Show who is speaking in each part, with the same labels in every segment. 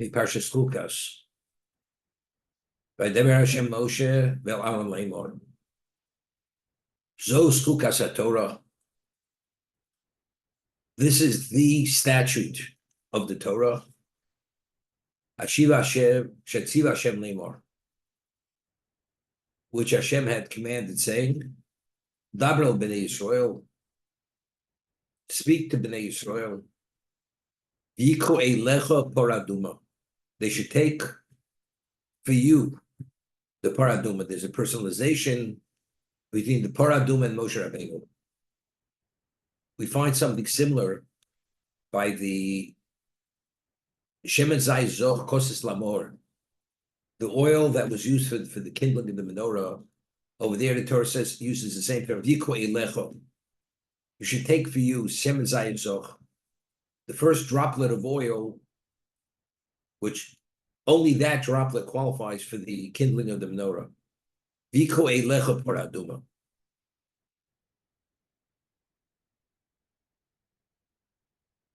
Speaker 1: Parshas Chukas. Vaydeber Hashem Moshe vel Aaron Lamor. Zos Chukas HaTorah. This is the statute of the Torah. Ashiv Hashem, Shetziv Hashem Lamor, which Hashem had commanded, saying, Daber el Bnei Yisrael, speak to Bnei Yisrael, Yikhu Eilecha Paraduma. They should take for you the Paraduma. There's a personalization between the Paraduma and Moshe Rabbeinu. We find something similar by the Shemen Zay Zoch Kosis Lamor, the oil that was used for the kindling of the menorah. Over there, the Torah says uses the same term. Yikhu Eilecha. You should take for you Shemen Zay Zoch, the first droplet of oil, which only that droplet qualifies for the kindling of the menorah. Yikhu Eilecha Paraduma.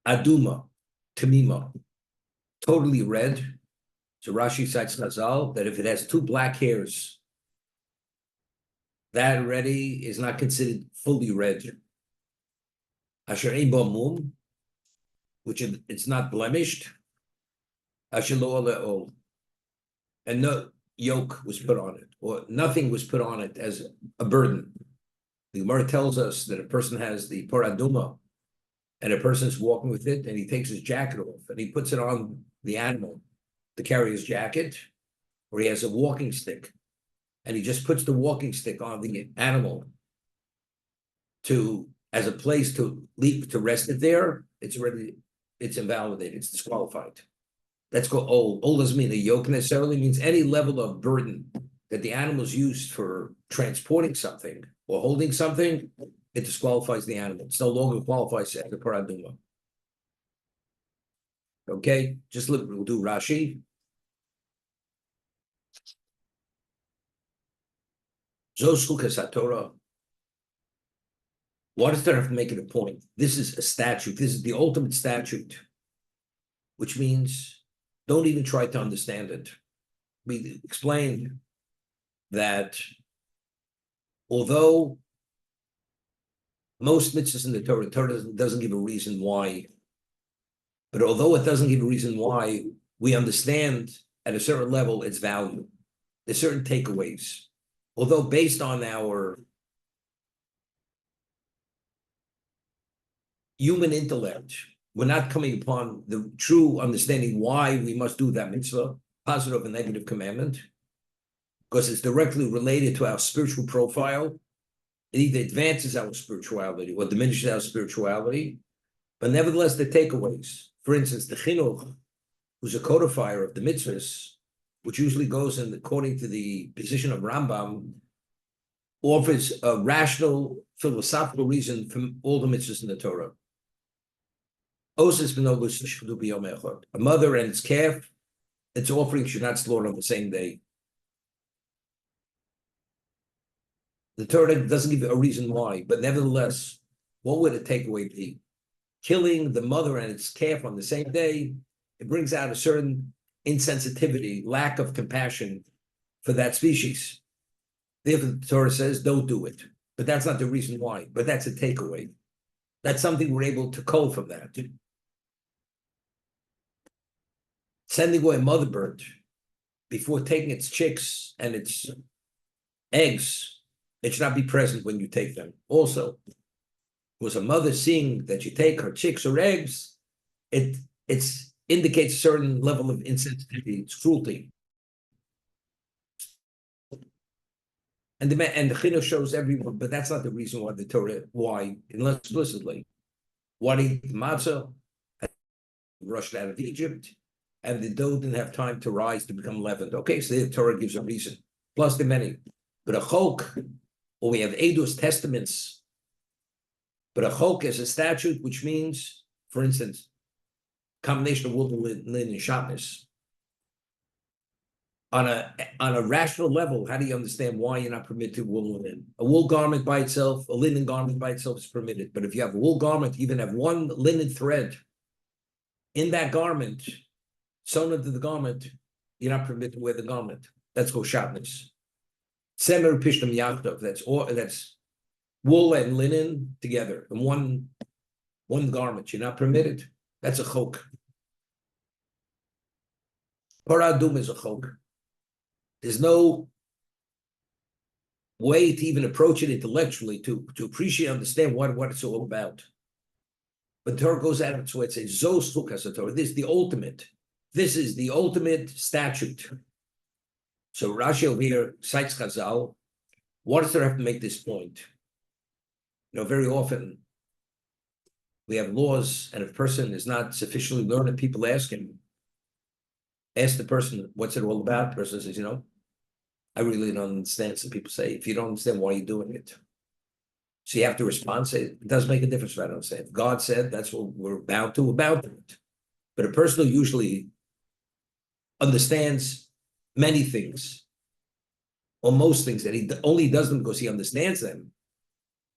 Speaker 1: Aduma, Tamima, totally red. So Rashi cites Chazal that if it has two black hairs, that already is not considered fully red. Asher ein bo mum, which it's not blemished. Asher lo le'ol, and no yoke was put on it, or nothing was put on it as a burden. The Gemara tells us that a person has the paraduma, and a person is walking with it, and he takes his jacket off, and he puts it on the animal to carry his jacket, or he has a walking stick, and he just puts the walking stick on the animal as a place to rest it there. It's invalidated, it's disqualified. That's called old. Old doesn't mean a yoke necessarily, means any level of burden that the animal is used for transporting something or holding something. It disqualifies the animal. It's no longer qualifies as a paraduma. Okay, just look, we'll do Rashi. Zos Chukas HaTorah. Why does Torah have to make it a point? This is a statute. This is the ultimate statute, which means don't even try to understand it. We explained that although most mitzvahs in the Torah doesn't give a reason why. But although it doesn't give a reason why, we understand at a certain level its value. There's certain takeaways. Although based on our human intellect, we're not coming upon the true understanding why we must do that mitzvah, positive and negative commandment, because it's directly related to our spiritual profile. It either advances our spirituality or diminishes our spirituality, but nevertheless, the takeaways. For instance, the chinuch, who's a codifier of the mitzvahs, which usually goes in according to the position of Rambam, offers a rational, philosophical reason for all the mitzvahs in the Torah. A mother and its calf, its offering should not slaughter on the same day. The Torah doesn't give a reason why, but nevertheless, what would a takeaway be? Killing the mother and its calf on the same day, it brings out a certain insensitivity, lack of compassion for that species. Therefore, the Torah says, don't do it. But that's not the reason why, but that's a takeaway. That's something we're able to cull from that. Sending away a mother bird before taking its chicks and its eggs, it should not be present when you take them. Also, was a mother seeing that you take her chicks or eggs, it indicates a certain level of insensitivity, it's cruelty. And the chinuch shows everyone, but that's not the reason why the Torah, unless explicitly. Why did he eat matzah? Rushed out of Egypt, and the dough didn't have time to rise to become leavened. Okay, so the Torah gives a reason. Plus the many. But a chok, or we have Eidos testaments, but a chok is a statute, which means, for instance, combination of wool and linen and shatnez. On a rational level, how do you understand why you're not permitted wool and linen? A wool garment by itself, a linen garment by itself is permitted. But if you have a wool garment, you even have one linen thread in that garment, sewn into the garment, you're not permitted to wear the garment. That's called shatnez. Semer pishtam yachtov. That's wool and linen together in one garment. You're not permitted. That's a chok. Paradum is a chok. There's no way to even approach it intellectually to appreciate, understand what it's all about. But Torah goes out of its way. It says, Zos chukas Torah. This is the ultimate. This is the ultimate statute. So Rashi over here cites Chazal. Why does Torah have to make this point? Very often we have laws, and if a person is not sufficiently learned, and people ask the person, what's it all about? The person says, I really don't understand. So people say, if you don't understand, why are you doing it? So you have to respond, say, it doesn't make a difference if I don't understand. If God said that's what we're about it. But a person who usually understands many things, or most things, that he only does them because he understands them,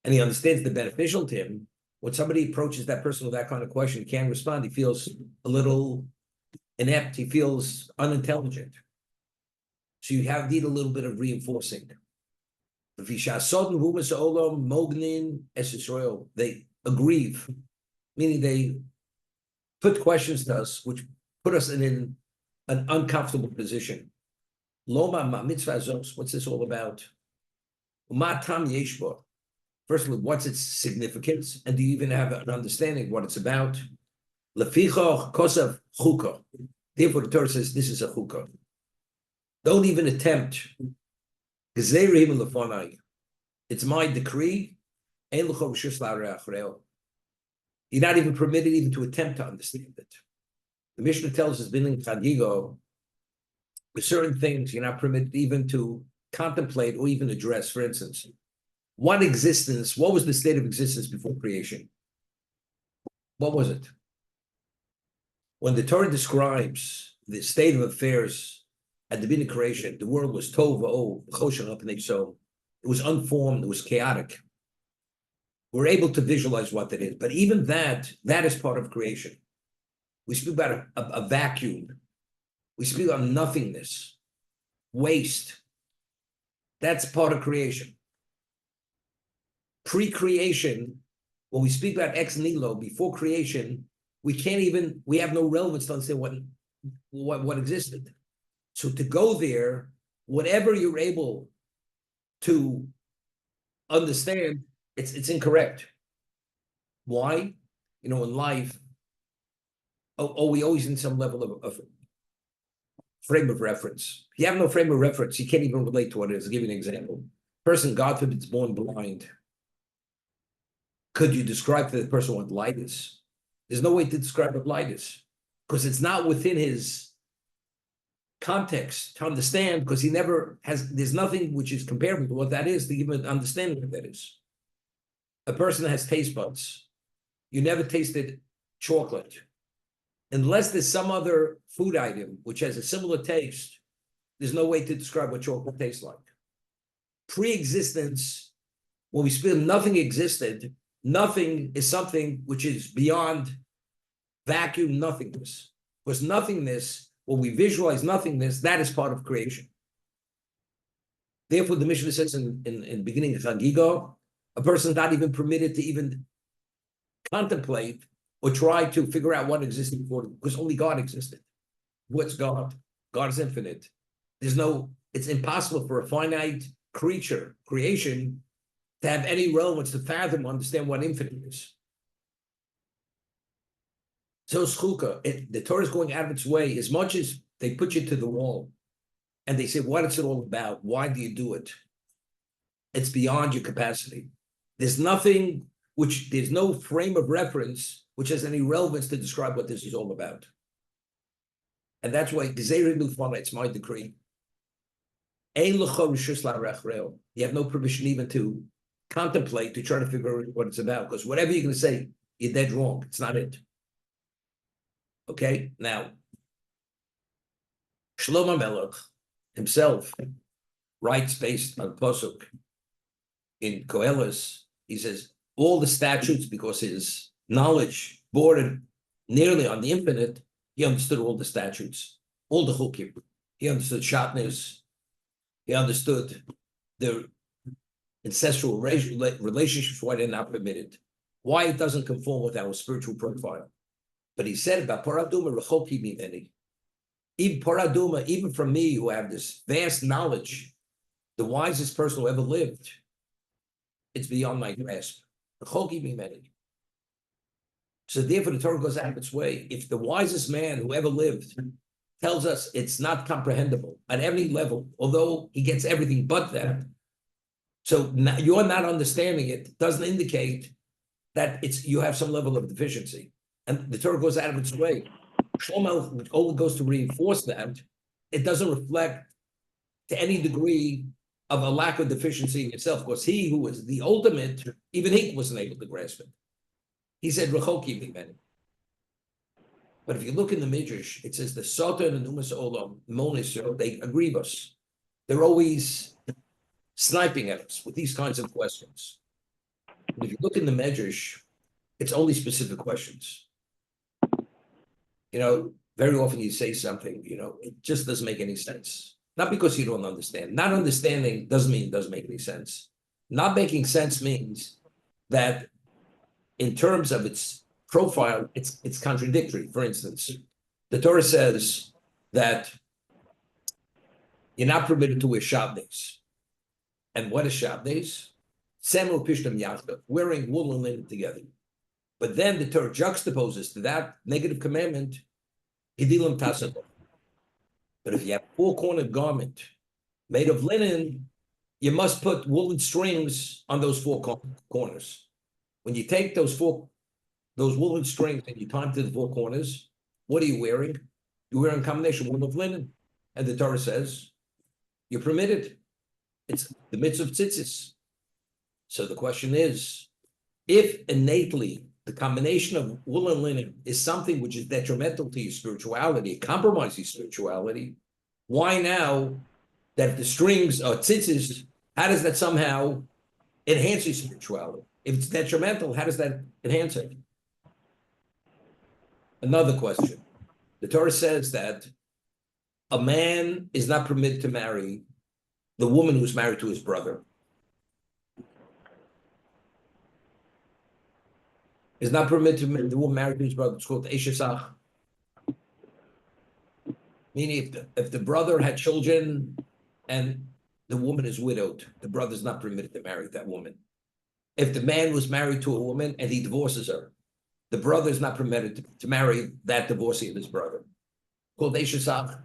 Speaker 1: and he understands the beneficial to him, when somebody approaches that person with that kind of question, he can't respond, he feels a little inept, he feels unintelligent. So you need a little bit of reinforcing. They aggrieve, meaning they put questions to us, which put us in an uncomfortable position. What's this all about? First of all, what's its significance? And do you even have an understanding of what it's about? Therefore, the Torah says this is a chukah. Don't even attempt. It's my decree. You're not even permitted even to attempt to understand it. The Mishnah tells us, in Chagigo, with certain things you're not permitted even to contemplate or even address. For instance, what was the state of existence before creation? What was it? When the Torah describes the state of affairs at the beginning of creation, the world was tov v'o, so it was unformed, it was chaotic. We're able to visualize what that is, but even that is part of creation. We speak about a vacuum. We speak about nothingness, waste. That's part of creation. Pre-creation, when we speak about ex nihilo, before creation, we have no relevance to understand what existed. So to go there, whatever you're able to understand, it's incorrect. Why? In life, we always need some level of frame of reference. If you have no frame of reference, you can't even relate to what it is. I'll give you an example. Person, God forbid, is born blind. Could you describe to the person what light is? There's no way to describe what light is, because it's not within his context to understand, because there's nothing which is comparable to what that is to give him an understanding of what that is. A person has taste buds. You never tasted chocolate. Unless there's some other food item which has a similar taste, there's no way to describe what chocolate tastes like. Pre-existence, when we speak, nothing existed. Nothing is something which is beyond vacuum nothingness. Because nothingness, when we visualize nothingness, that is part of creation. Therefore, the Mishnah says in the beginning of Chagigo, a person is not even permitted to even contemplate or try to figure out what existed before, because only God existed. What's God? God is infinite. It's impossible for a finite creation, to have any relevance to fathom, understand what infinite is. So schulka, the Torah is going out of its way, as much as they put you to the wall and they say, what is it all about? Why do you do it? It's beyond your capacity. There's no frame of reference which has any relevance to describe what this is all about. And that's why it's my decree. You have no permission even to contemplate, to try to figure out what it's about, because whatever you're going to say, you're dead wrong. It's not it. Okay, now Shlomo Melech himself writes based on Pasuk in Koheles. He says all the statutes, because his knowledge bordered nearly on the infinite, He understood all the statutes, all the chukim. He understood shatnez. He understood the ancestral relationships, why they're not permitted, why it doesn't conform with our spiritual profile. But he said about paraduma rechoki mimeni. Even paraduma, even from me, who have this vast knowledge, the wisest person who ever lived, it's beyond my grasp. Rechoki mimeni. So therefore, the Torah goes out of its way. If the wisest man who ever lived tells us it's not comprehensible at any level, although he gets everything but that, so you're not understanding it, doesn't indicate that you have some level of deficiency. And the Torah goes out of its way. Shlomo only goes to reinforce that. It doesn't reflect to any degree of a lack of deficiency in itself, because he who was the ultimate, even he wasn't able to grasp it. He said, Rechoki mimeni. But if you look in the Midrash, it says the Satan and Umas Olam, Monisir, they aggrieve us. They're always sniping at us with these kinds of questions. But if you look in the Midrash, it's only specific questions. Very often you say something, it just doesn't make any sense. Not because you don't understand. Not understanding doesn't mean it doesn't make any sense. Not making sense means that in terms of its profile, it's contradictory. For instance, the Torah says that you're not permitted to wear shabnez. And what is shabnez? Semu pishtam yachda, wearing wool and linen together. But then the Torah juxtaposes to that negative commandment, hidilim tasado. But if you have a four-cornered garment made of linen, you must put woolen strings on those four corners. When you take those woolen strings and you tie them to the four corners, what are you wearing? You're wearing a combination wool of linen. And the Torah says, you're permitted. It's the mitzvah of tzitzis. So the question is, if innately the combination of wool and linen is something which is detrimental to your spirituality, compromises your spirituality, why now that if the strings are tzitzis, how does that somehow enhance your spirituality? If it's detrimental, how does that enhance it? Another question. The Torah says that a man is not permitted to marry the woman who's married to his brother. Is not permitted to marry the woman married to his brother. It's called Eshesach. Meaning if the brother had children and the woman is widowed, the brother's not permitted to marry that woman. If the man was married to a woman and he divorces her, the brother is not permitted to marry that divorcee of his brother. Called Eshesach.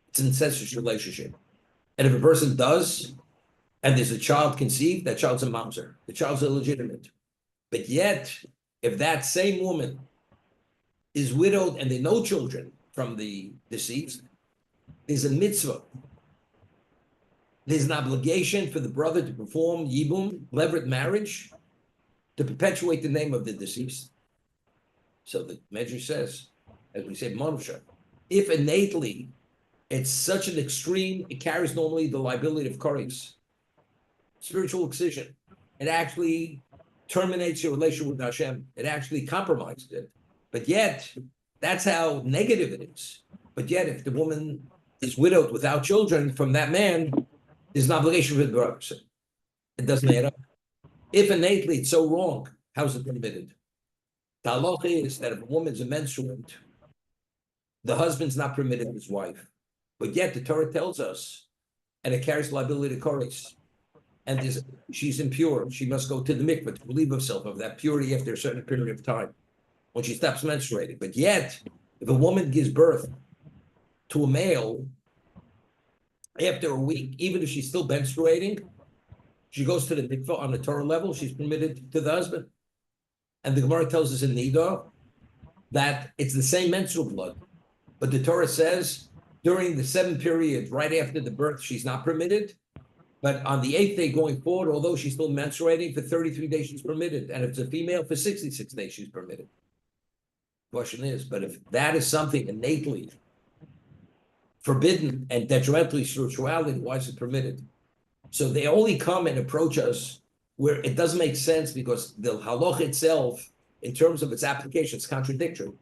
Speaker 1: It's an incestuous relationship. And if a person does, and there's a child conceived, that child's a mamzer. The child's illegitimate. But yet, if that same woman is widowed and there are no children from the deceased, there's a mitzvah. There's an obligation for the brother to perform yibum, levirate marriage, to perpetuate the name of the deceased. So the Medrash says, as we said, Manusha, if innately it's such an extreme, it carries normally the liability of koris, spiritual excision. It actually terminates your relation with Hashem. It actually compromises it. But yet, that's how negative it is. But yet, if the woman is widowed without children from that man, there's an obligation for the brother. It doesn't add up. If innately it's so wrong, how is it permitted? The halacha is that if a woman's a menstruant, the husband's not permitted his wife. But yet the Torah tells us, and it carries liability to koris, and she's impure. She must go to the mikveh to relieve herself of that purity after a certain period of time when she stops menstruating. But yet, if a woman gives birth to a male after a week, even if she's still menstruating, she goes to the mikveh on the Torah level, she's permitted to the husband. And the Gemara tells us in Nida that it's the same menstrual blood. But the Torah says during the 7th period, right after the birth, she's not permitted. But on the 8th day going forward, although she's still menstruating, for 33 days she's permitted. And if it's a female, for 66 days she's permitted. The question is, but if that is something innately forbidden and detrimental to spirituality, why is it permitted? So they only come and approach us where it doesn't make sense because the halach itself, in terms of its application, is contradictory.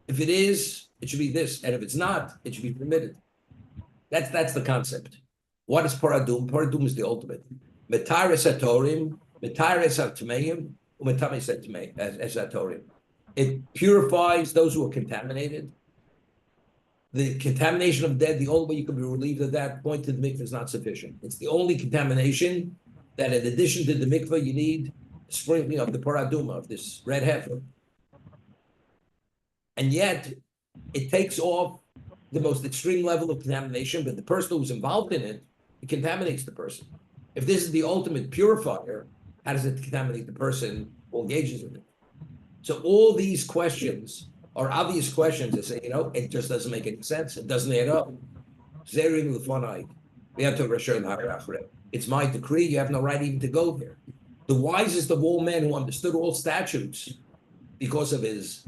Speaker 1: If it is, it should be this, and if it's not, it should be permitted. That's the concept. What is paradum? Paradum is the ultimate. Metaris atorim, metaris atmeim, umetamis atorim. It purifies those who are contaminated. The contamination of dead, the only way you can be relieved of that, point to the mikveh is not sufficient. It's the only contamination that, in addition to the mikveh, you need sprinkling of the paraduma, of this red heifer. And yet, it takes off the most extreme level of contamination, but the person who's involved in it, it contaminates the person. If this is the ultimate purifier, how does it contaminate the person who engages in it? So all these questions are obvious questions that say, it just doesn't make any sense. It doesn't add up. It's my decree. You have no right even to go there. The wisest of all men who understood all statutes because of his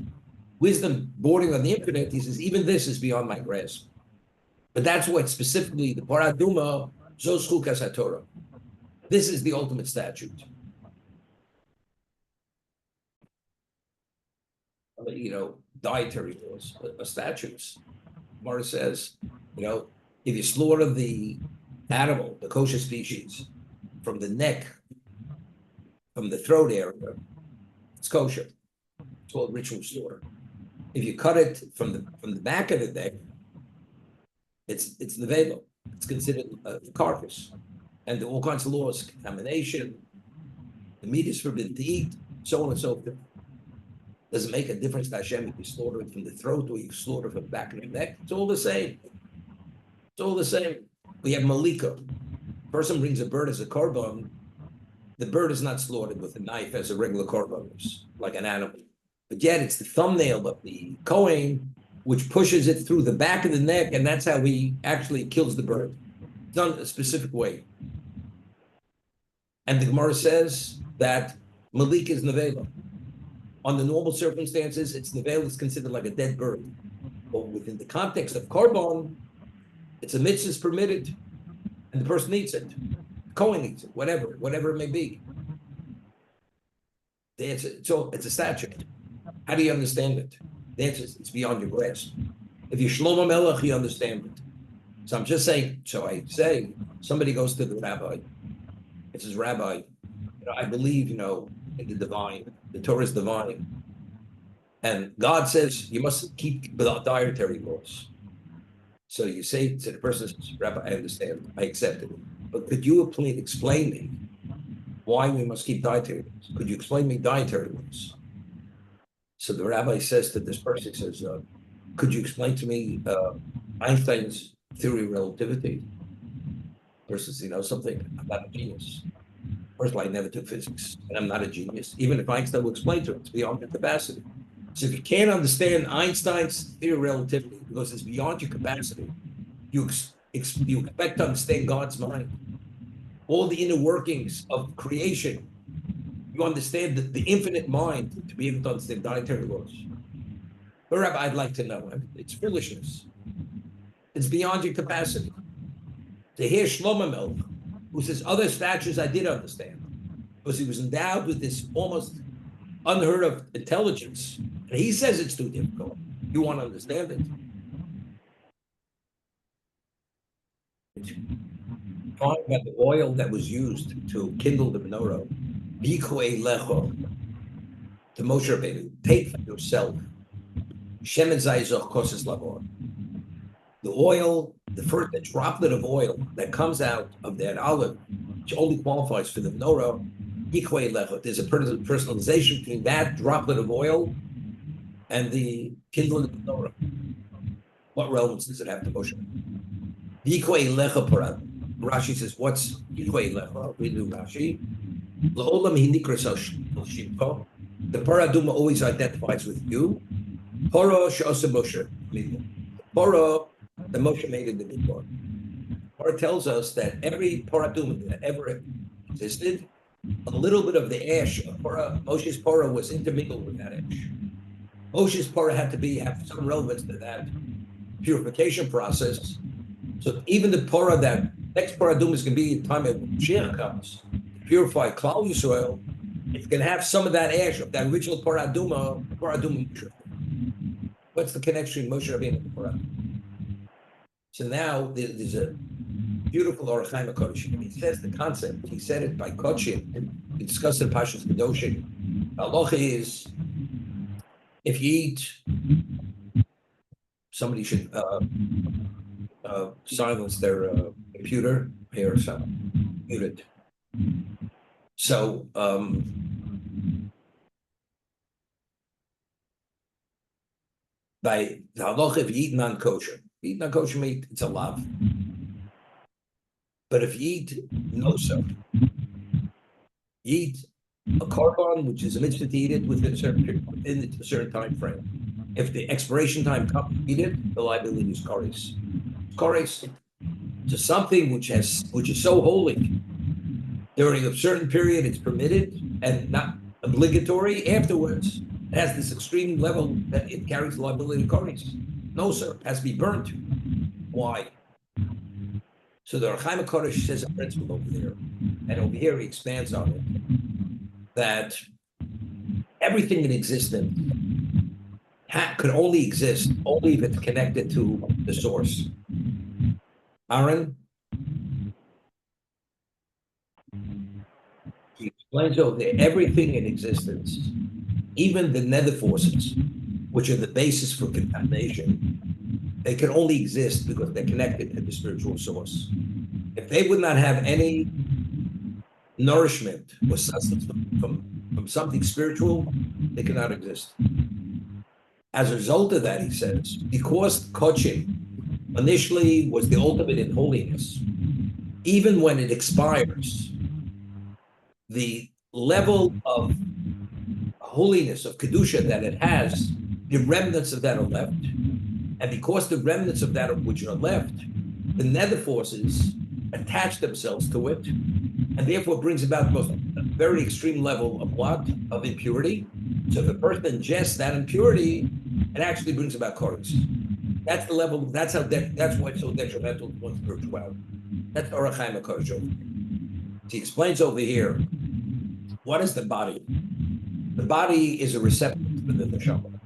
Speaker 1: wisdom bordering on the infinite, he says, even this is beyond my grasp. But that's what specifically the paraduma, zos chukas haTorah. This is the ultimate statute. Dietary laws, statutes. Mara says, if you slaughter the animal, the kosher species, from the neck, from the throat area, it's kosher. It's called ritual slaughter. If you cut it from the back of the neck, it's nevelo. It's considered a carcass. And there are all kinds of laws, contamination, the meat is forbidden to eat, so on and so forth. Does it make a difference to Hashem if you slaughter it from the throat or you slaughter from the back of the neck? It's all the same. It's all the same. We have malika. Person brings a bird as a korban. The bird is not slaughtered with a knife as a regular korban, like an animal. But yet it's the thumbnail of the Kohen which pushes it through the back of the neck, and that's how he actually kills the bird. It's done a specific way. And the Gemara says that malik is nevela. Under normal circumstances, it's nevela is considered like a dead bird. But within the context of korban, it's a mitzvah is permitted, and the person eats it. The Kohen eats it, whatever it may be. The answer, so it's a statute. How do you understand it? The answer is it's beyond your grasp. If you're Shlomo Melech, you understand it. So I'm just saying, so I say, somebody goes to the rabbi. It says, Rabbi, I believe, in the divine. The Torah is divine. And God says you must keep the dietary laws. So you say to the person, Rabbi, I understand, I accept it. But could you please explain me why we must keep dietary laws? Could you explain me dietary laws? So the rabbi says to this person, says, could you explain to me Einstein's theory of relativity? The person says, something, I'm not a genius. First of all, I never took physics, and I'm not a genius. Even if Einstein will explain to it, it's beyond your capacity. So if you can't understand Einstein's theory of relativity because it's beyond your capacity, you expect to understand God's mind. All the inner workings of creation, you understand the infinite mind to be able to understand dietary laws. But Rabbi, I'd like to know. It's foolishness. It's beyond your capacity. To hear Shlomo Melech, who says other statutes I did understand, because he was endowed with this almost unheard of intelligence. And he says it's too difficult. You want to understand it. Talking about the oil that was used to kindle the menorah, Bikue Lecho, to Moshe Rabbeinu, take for yourself, Shemen Zayzoch Koses Lavor. The oil, the droplet of oil that comes out of that olive, which only qualifies for the menorah, Bikue Lecho. There's a personalization between that droplet of oil and the kindling of the menorah. What relevance does it have to Moshe? Bikue Lecho Parad. Rashi says, what's Bikue Lecho? We do Rashi. The paraduma always identifies with you. Torah she'osa Moshe. Torah, the Moshe made in the Midbar. Torah tells us that every paraduma that ever existed, a little bit of the ash of Moshe's Torah was intermingled with that ash. Moshe's Torah had to have some relevance to that purification process. So even the Torah that next paraduma is going to be the time of Mashiach comes, purify Klal Yisrael, it's going to have some of that ash of that original paraduma. But What's the connection between Moshe Rabbeinu and the Torah? So now there's a beautiful Orach Chaim HaKadosh. He says the concept. He said it by Kodshin. He discussed it in Pashas Kedoshim. Halacha is, if you eat, somebody should silence their computer here, so muted. So by the halacha, if you eat non-kosher meat, it's a lav. But if you eat no-so, you eat a korban, which is a mitzvah to eat it within a certain time frame. If the expiration time comes, eat it, the liability is koris. Koris to something which is so holy. During a certain period, it's permitted and not obligatory. Afterwards, it has this extreme level that it carries liability koris. No, sir, it has to be burnt. Why? So the Orach Chaim HaKadosh says a principle over there, and over here he expands on it, that everything in existence could only exist only if it's connected to the source. Aaron? He explains over there, everything in existence, even the nether forces, which are the basis for contamination, they can only exist because they're connected to the spiritual source. If they would not have any nourishment or sustenance from something spiritual, they cannot exist. As a result of that, he says, because Kochim initially was the ultimate in holiness, even when it expires, the level of holiness, of Kedusha that it has, the remnants of that are left. And because the remnants of that which are left, the nether forces attach themselves to it, and therefore brings about a very extreme level of what? Of impurity. So if a person ingests that impurity, it actually brings about koros. That's the level, that's why it's so detrimental to one's spirituality. That's Orach Chaim HaKadosh. He explains over here, what is the body? The body is a receptacle for the neshama.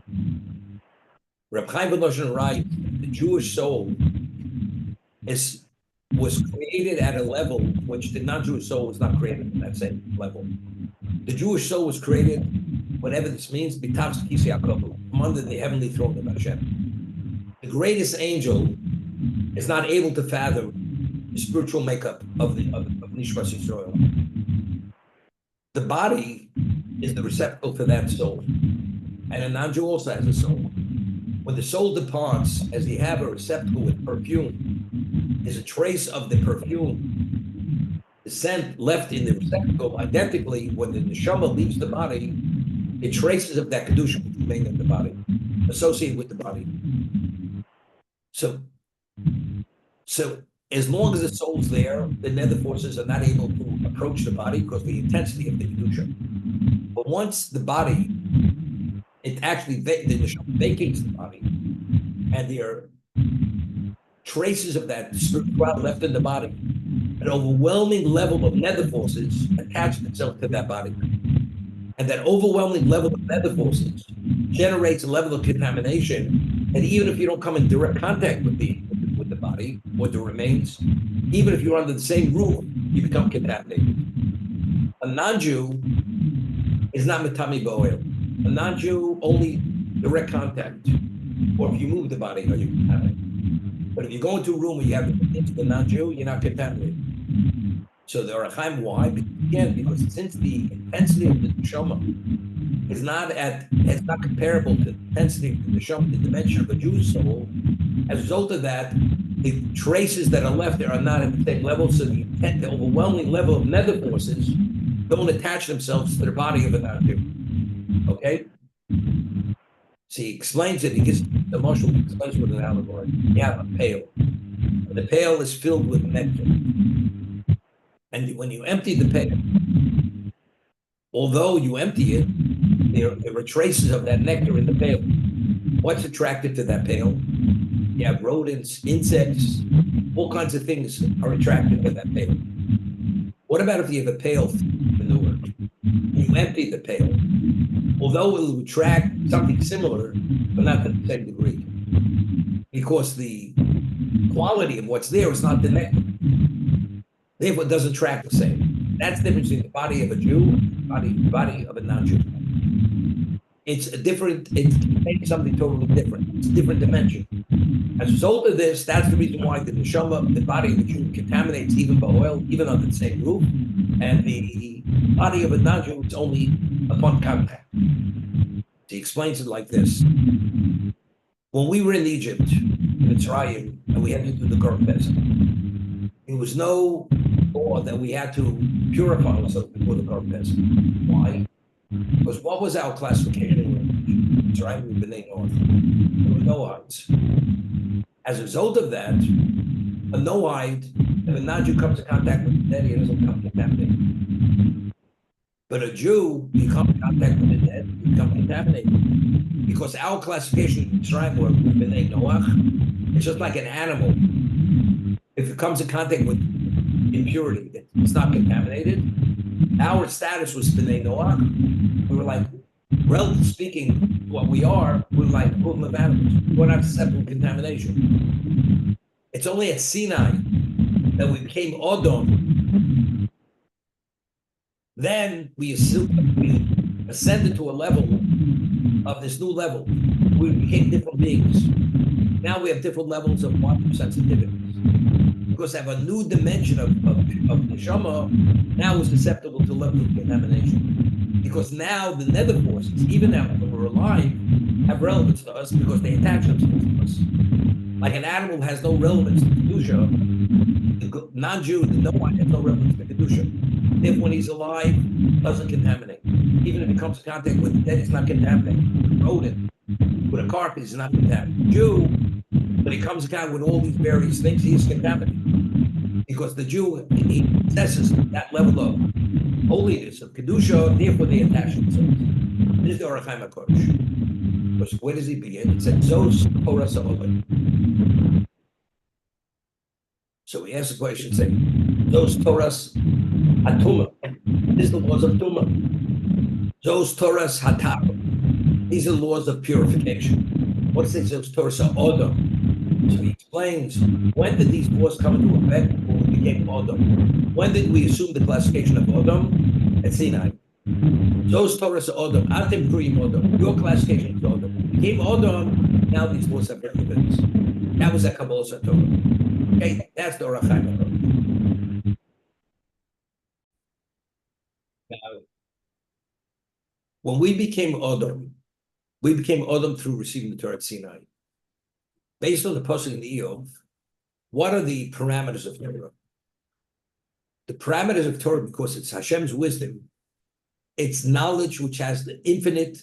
Speaker 1: Reb Chaim ben Loshen writes, the Jewish soul was created at a level which the non-Jewish soul was not created at that same level. The Jewish soul was created, whatever this means, b'tachs kisi hakavod, from under the heavenly throne of Hashem. The greatest angel is not able to fathom the spiritual makeup of Nishmas Yisrael. The body is the receptacle for that soul, and a non-Jew also has a soul. When the soul departs, as you have a receptacle with perfume, there's a trace of the perfume, the scent left in the receptacle. Identically, when the neshama leaves the body, the traces of that kedusha which remain in the body, associated with the body. So as long as the soul's there, the nether forces are not able to approach the body because of the intensity of the kedusha. But once the body, it actually vacates the body, and there are traces of that spirituality left in the body. An overwhelming level of nether forces attach themselves to that body, and that overwhelming level of nether forces generates a level of contamination. And even if you don't come in direct contact with the body or the remains, even if you're under the same roof, you become contaminated. A non-Jew is not metami bo'el. A non-Jew, only direct contact. Or if you move the body, are you contaminated? But if you go into a room where you have the non-Jew, you're not contaminated. So the Orach Chaim, why? Again, because since the intensity of the neshama is it's not comparable to the intensity of the neshama, the dimension of a Jewish soul, as a result of that, the traces that are left there are not at the same level, so the overwhelming level of nether forces don't attach themselves to the body of a non-Jew. Okay? So he explains it, he gives the marshal explains with an allegory. You have a pail. The pail is filled with nectar. And when you empty the pail, although you empty it, there are traces of that nectar in the pail. What's attracted to that pail? You have rodents, insects, all kinds of things are attracted to that pail. What about if you have a pail of manure? You empty the pail. although it would track something similar, but not to the same degree. Because the quality of what's there is not the nectar. Therefore, it doesn't track the same. That's the difference between the body of a Jew and the body of a non-Jew. It's a different, it's something totally different. It's a different dimension. As a result of this, that's the reason why the neshama, the body of a Jew, contaminates even by oil, even under the same roof, and the body of a non-Jew is only upon contact. He explains it like this. When we were in Egypt, in Mitzrayim, and we had to do the Korban Pesach, there was no law that we had to purify ourselves before the Korban Pesach. Why? Because what was our classification? Mitzrayim, we've been named North. There were Noahides. As a result of that, a Noahide, if a non-Jew comes in contact with the dead, he doesn't come contaminated. But a Jew, you come in contact with the dead, you become contaminated. Because our classification in Mitzrayim, where we've been named Noach, it's just like an animal. If it comes in contact with impurity, it's not contaminated. Our status was B'nai Noach. We were like, relatively speaking, what we are, we're like equivalent of animals. We're not susceptible to contamination. It's only at Sinai that we became Odom. Then we ascended to a level of this new level. We became different beings. Now we have different levels of sensitivities. Because I have a new dimension of neshama, now is susceptible to level of contamination. Because now the nether forces, even now when we're alive, have relevance to us because they attach themselves to us. Like an animal has no relevance to Kedusha, the non-Jew, the no-one has no relevance to Kedusha. If when he's alive, doesn't contaminate. Even if he comes in contact with the dead, it's not contaminated. With a rodent, with a carpet, it's not contaminated. Jew, when he comes in contact with all these various things, he is contaminated. Because the Jew, he possesses that level of holiness, of Kedusha, therefore they attach themselves. This is the Orach Chaim HaKodesh. Because where does he begin? It said, Zos Torah Sa'olim. So he asks the question, saying, those Torahs Atuma. These are the laws of Tumah. Those Torahs Hatar. These are the laws of purification. What's this? Those Torahs Odom. So he explains, when did these laws come into effect when we became Odom? When did we assume the classification of Odom? At Sinai. Those Torahs Odom. Atem Kurim Odom. Your classification is Odom. We became Odom, now these laws have relevance. That was a Kabbalah Torah. Okay, that's the Orach Chaim. Now, when we became Odom through receiving the Torah at Sinai. Based on the pasuk in Eov, what are the parameters of Torah? The parameters of Torah, because it's Hashem's wisdom, it's knowledge which has the infinite,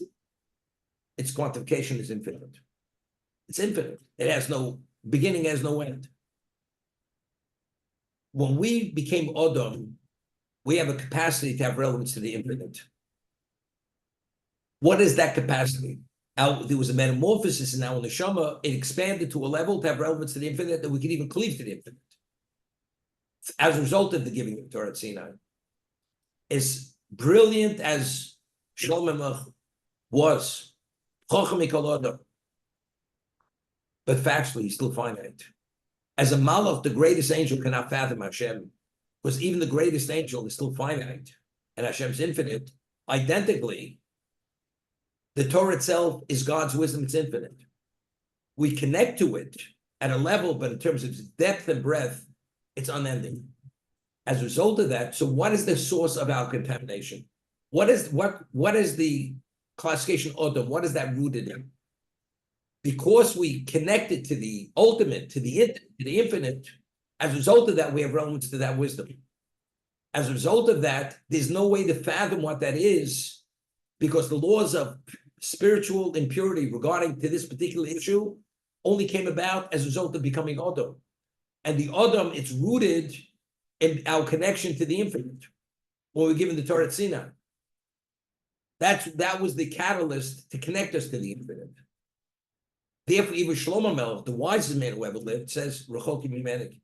Speaker 1: its quantification is infinite. It's infinite. It has no beginning, has no end. When we became Odom, we have a capacity to have relevance to the infinite. What is that capacity? There was a metamorphosis in our neshama. It expanded to a level to have relevance to the infinite that we could even cleave to the infinite. As a result of the giving of Torah at Sinai, as brilliant as Shlomo Melech was, Chacham Mikol Adam, but factually he's still finite. As a malach, the greatest angel cannot fathom Hashem, because even the greatest angel is still finite, and Hashem's infinite. Identically, the Torah itself is God's wisdom, it's infinite. We connect to it at a level, but in terms of its depth and breadth, it's unending. As a result of that, so what is the source of our contamination? What is the classification Odom? What is that rooted in? Because we connected to the ultimate, to the infinite, as a result of that, we have relevance to that wisdom. As a result of that, there's no way to fathom what that is, because the laws of spiritual impurity regarding to this particular issue only came about as a result of becoming Odom. And the Odom, it's rooted in our connection to the infinite, when we're given the Torah at Sinai. That was the catalyst to connect us to the infinite. Therefore, even Shlomo Melech, the wisest man who ever lived, says, Rechoki Mimenik.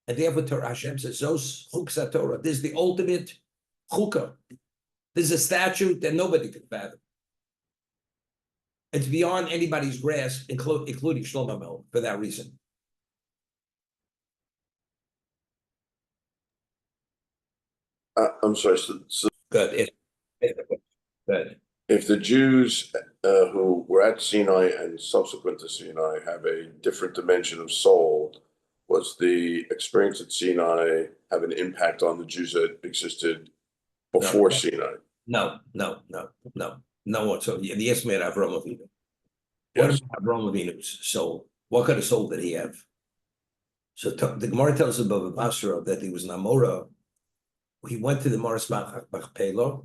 Speaker 1: And therefore, Torah Hashem says, Zos Chuksa Torah. This is the ultimate chukah. This is a statute that nobody can fathom. It's beyond anybody's grasp, including Shlomo Melech, for that reason.
Speaker 2: I'm sorry. So
Speaker 1: Good. Good.
Speaker 2: if the Jews who were at Sinai and subsequent to Sinai have a different dimension of soul, was the experience at Sinai have an impact on the Jews that existed before Sinai?
Speaker 1: No. So the estimate of Avraham Avinu. What
Speaker 2: Yes.
Speaker 1: about Avraham Avinu's soul? What kind of soul did he have? So the Gemara tells us about Basra that he was an Amora. He went to the Maris Machpelah,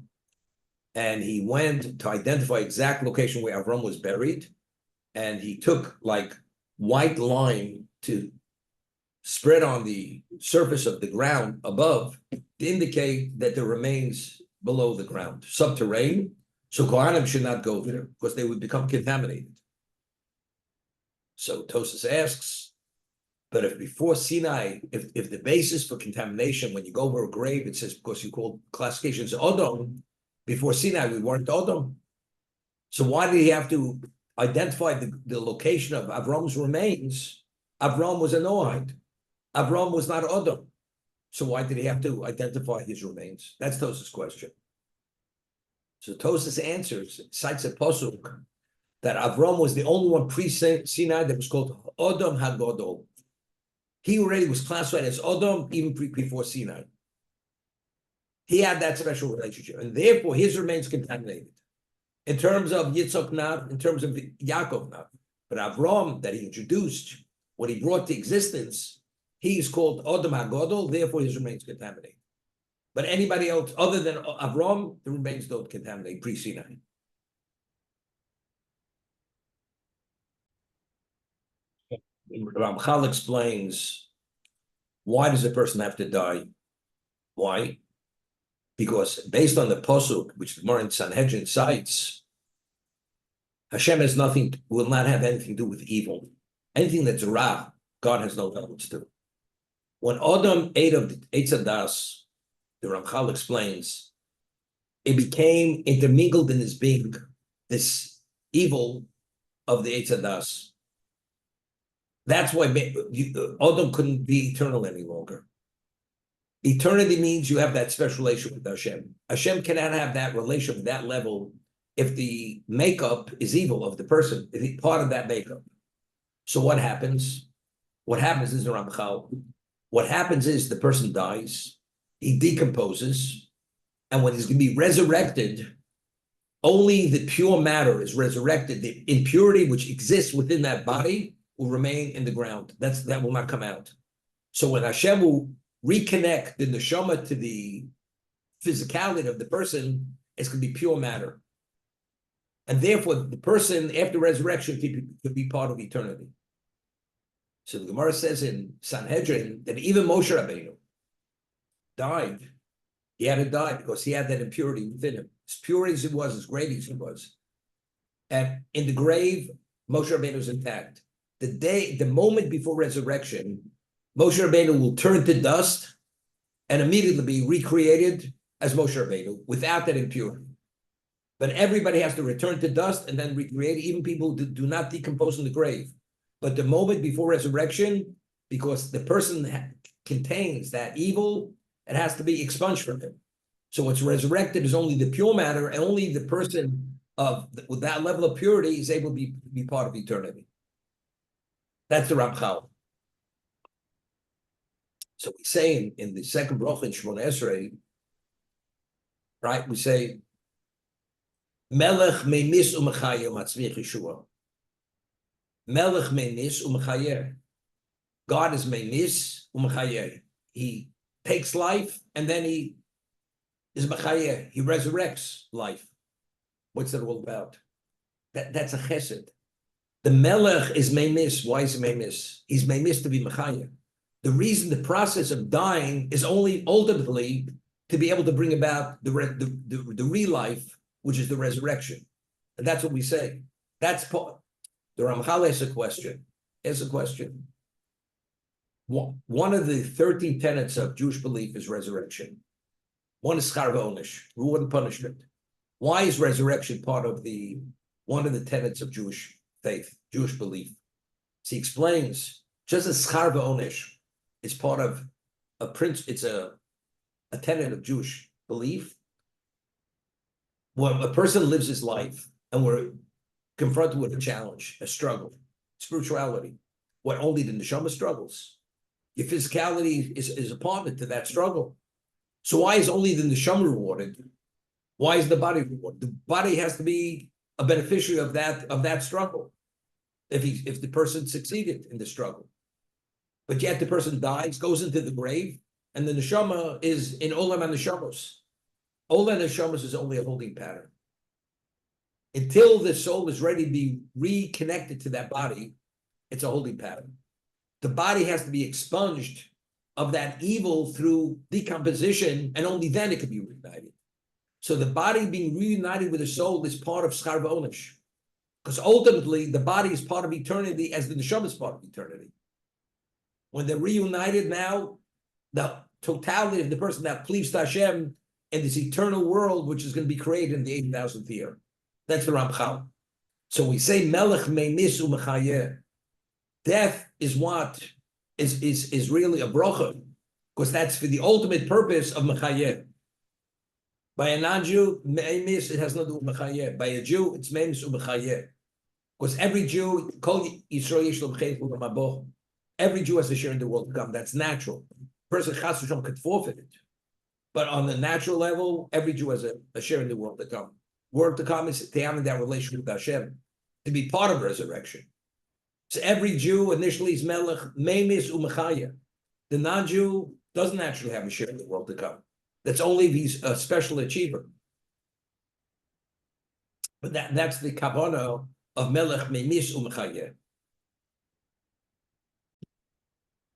Speaker 1: and he went to identify exact location where Avram was buried, and he took like white line to spread on the surface of the ground above to indicate that there remains below the ground, subterranean. So Kohanim should not go there because they would become contaminated. So Tosas asks, but if before Sinai, if the basis for contamination, when you go over a grave, it says because you call classifications Odom, before Sinai we weren't Odom. So why did he have to identify the location of Avram's remains? Avram was a Noahide. Avram was not Odom. So why did he have to identify his remains? That's Tosas' question. So Tosas answers, cites a pasuk that Avram was the only one pre-Sinai that was called Odom HaGodol. He already was classified as Odom even before Sinai. He had that special relationship, and therefore his remains contaminated. In terms of Yitzhak not, in terms of Yaakov not. But Avram that he introduced, what he brought to existence, he is called Odom HaGodol, therefore his remains contaminated. But anybody else other than Avram, the remains don't contaminate pre-Sinai. Rav Kalatsky explains, why does a person have to die? Why? Because based on the pasuk, which the Gemara in Sanhedrin cites, Hashem has nothing, will not have anything to do with evil. Anything that's ra, God has no knowledge to. When Adam ate of the Eitz Hadas, the Ramchal explains, it became intermingled in his being, this evil of the Eitz Hadas. That's why Adam couldn't be eternal any longer. Eternity means you have that special relationship with Hashem. Hashem cannot have that relationship at that level if the makeup is evil of the person, if he's part of that makeup. So what happens? What happens is the Ramchal. What happens is the person dies, he decomposes, and when he's going to be resurrected, only the pure matter is resurrected. The impurity which exists within that body will remain in the ground. That will not come out. So when Hashem will reconnect the neshama to the physicality of the person, it's going to be pure matter. And therefore, the person after resurrection could be part of eternity. So the Gemara says in Sanhedrin that even Moshe Rabbeinu died. He had to die because he had that impurity within him. As pure as he was, as great as he was. And in the grave, Moshe Rabbeinu was intact. The moment before resurrection, Moshe Rabbeinu will turn to dust and immediately be recreated as Moshe Rabbeinu without that impurity. But everybody has to return to dust and then recreate, even people who do not decompose in the grave. But the moment before resurrection, because the person contains that evil, it has to be expunged from him. So what's resurrected is only the pure matter, and only the person with that level of purity is able to be part of eternity. That's the Ramchal. So we say in the second bracha in Shemona Esrei, right? We say, Melech meinis u'mechayer matzvich Yeshua. Melech meinis u'mechayer. God is meinis u'mechayer. He takes life and then he is mechayer. He resurrects life. What's that all about? That's a chesed. The Melech is meinis. Why is he meinis? He's meinis to be mechayer. The reason the process of dying is only ultimately to be able to bring about the real life, which is the resurrection. And that's what we say. That's part. The Ramchal asks a question. One of the 13 tenets of Jewish belief is resurrection. One is schar v'onish, reward and punishment. Why is resurrection part of the one of the tenets of Jewish faith, Jewish belief. So he explains, just as schar v'onesh is part of it's a tenet of Jewish belief. When a person lives his life and we're confronted with a challenge, a struggle, spirituality, what only the neshama struggles. Your physicality is a partner to that struggle. So why is only the neshama rewarded? Why is the body rewarded? The body has to be a beneficiary of that struggle. If the person succeeded in the struggle, but yet the person dies, goes into the grave, and the neshama is in olam haneshamos. Olam haneshamos is only a holding pattern. Until the soul is ready to be reconnected to that body, it's a holding pattern. The body has to be expunged of that evil through decomposition, and only then it can be reunited. So the body being reunited with the soul is part of schar v'onesh, because ultimately the body is part of eternity as the neshama is part of eternity. When they're reunited now, the totality of the person that cleaves to Hashem in this eternal world, which is going to be created in the 8,000th year. That's the Ramchal. So we say melech meimis u'mechayeh. Death is what is really a bracha, because that's for the ultimate purpose of mechayeh. By a non-Jew, meimis, it has nothing to do with mechayeh. By a Jew, it's meimis u'mechayeh. Because every Jew, every Jew has a share in the world to come. That's natural. Person chas v'shalom could forfeit it. But on the natural level, every Jew has a share in the world to come. World to come is to have that relationship with Hashem, to be part of resurrection. So every Jew initially is melech, meimis u'mechayeh. The non-Jew doesn't actually have a share in the world to come. That's only if he's a special achiever. But that's the kavanah of melech, meimis u'mechayeh.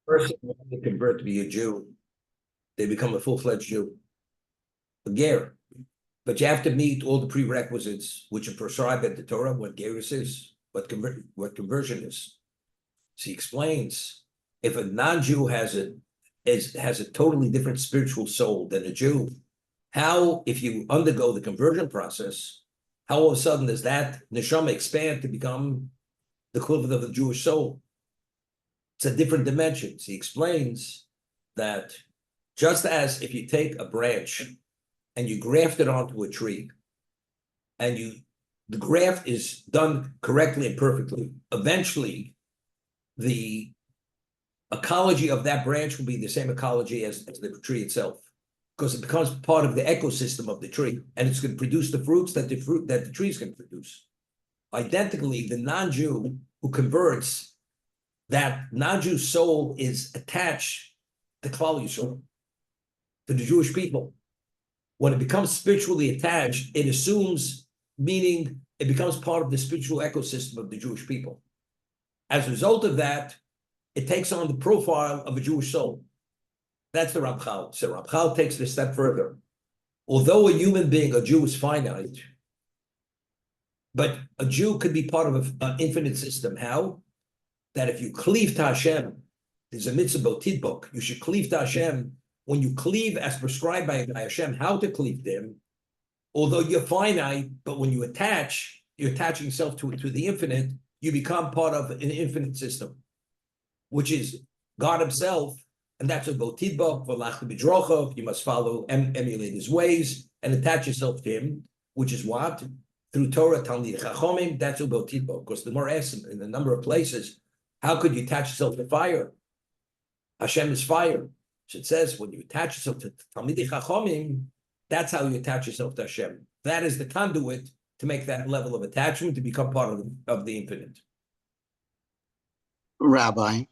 Speaker 1: Person, when they convert to be a Jew, they become a full-fledged Jew, a ger. But you have to meet all the prerequisites which are prescribed at the Torah, what gerus is, what conversion is. So he explains, if a non-Jew has a totally different spiritual soul than a Jew, how, if you undergo the conversion process, how all of a sudden does that neshama expand to become the equivalent of the Jewish soul? It's a different dimension. He explains that just as if you take a branch and you graft it onto a tree, and the graft is done correctly and perfectly, eventually the ecology of that branch will be the same ecology as the tree itself, because it becomes part of the ecosystem of the tree, and it's going to produce the fruits that the tree is going to produce. Identically, the non-Jew who converts, that non-Jew soul is attached to Klal Yisrael, to the Jewish people. When it becomes spiritually attached, it assumes, meaning it becomes part of the spiritual ecosystem of the Jewish people. As a result of that, it takes on the profile of a Jewish soul. That's the Ramchal. So Ramchal takes it a step further. Although a human being, a Jew, is finite, but a Jew could be part of an infinite system. How? That if you cleave to Hashem, there's a mitzvah botidbok, you should cleave to Hashem. When you cleave as prescribed by Hashem, how to cleave to Him, although you're finite, but when you attach, you're attaching yourself to the infinite, you become part of an infinite system, which is God Himself, and that's a botidbok, v'lachta b'drochav, you must follow, emulate His ways, and attach yourself to Him, which is what? Through Torah, Talmid Chachomim, that's a botidbok, because the more essence in a number of places, how could you attach yourself to fire? Hashem is fire. So it says when you attach yourself to Talmidei Chachomim, that's how you attach yourself to Hashem. That is the conduit to make that level of attachment to become part of the infinite.
Speaker 3: Rabbi,